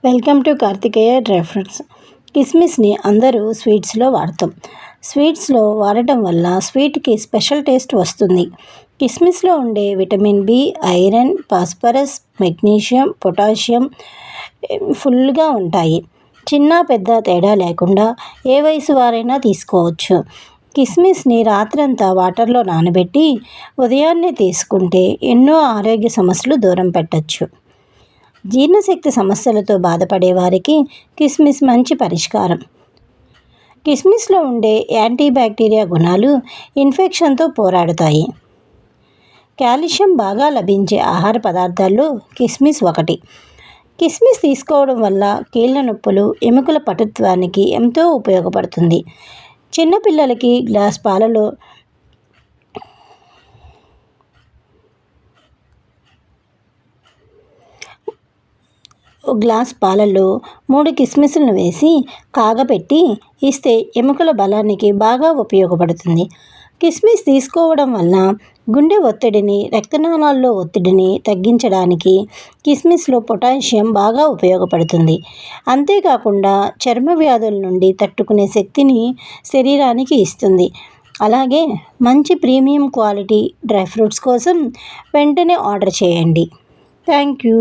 Welcome to Karthikeya dry fruits. కిస్మిస్ని అందరూ స్వీట్స్లో వాడతాం. స్వీట్స్లో వాడటం వల్ల స్వీట్కి స్పెషల్ టేస్ట్ వస్తుంది. కిస్మిస్లో ఉండే vitamin B, iron, phosphorus, magnesium, potassium ఫుల్గా ఉంటాయి. చిన్న పెద్ద తేడా లేకుండా ఏ వయసు వారైనా తీసుకోవచ్చు. కిస్మిస్ని రాత్రంతా వాటర్లో నానబెట్టి ఉదయాన్నే తీసుకుంటే ఎన్నో ఆరోగ్య సమస్యలు దూరం పెట్టచ్చు. జీర్ణశక్తి సమస్యలతో బాధపడే వారికి కిస్మిస్ మంచి పరిష్కారం. కిస్మిస్లో ఉండే యాంటీబ్యాక్టీరియా గుణాలు ఇన్ఫెక్షన్తో పోరాడుతాయి. కాల్షియం బాగా లభించే ఆహార పదార్థాల్లో కిస్మిస్ ఒకటి. కిస్మిస్ తీసుకోవడం వల్ల కీళ్ళ నొప్పులు, ఎముకల పటుత్వానికి ఎంతో ఉపయోగపడుతుంది. చిన్నపిల్లలకి గ్లాస్ పాలలో 3 కిస్మిస్లను వేసి కాగపెట్టి ఇస్తే ఎముకల బలానికి బాగా ఉపయోగపడుతుంది. కిస్మిస్ తీసుకోవడం వల్ల గుండె ఒత్తిడిని, రక్తనాళాల్లో ఒత్తిడిని తగ్గించడానికి కిస్మిస్లో పొటాషియం బాగా ఉపయోగపడుతుంది. అంతేకాకుండా చర్మ వ్యాధుల నుండి తట్టుకునే శక్తిని శరీరానికి ఇస్తుంది. అలాగే మంచి ప్రీమియం క్వాలిటీ డ్రై ఫ్రూట్స్ కోసం వెంటనే ఆర్డర్ చేయండి. Thank you.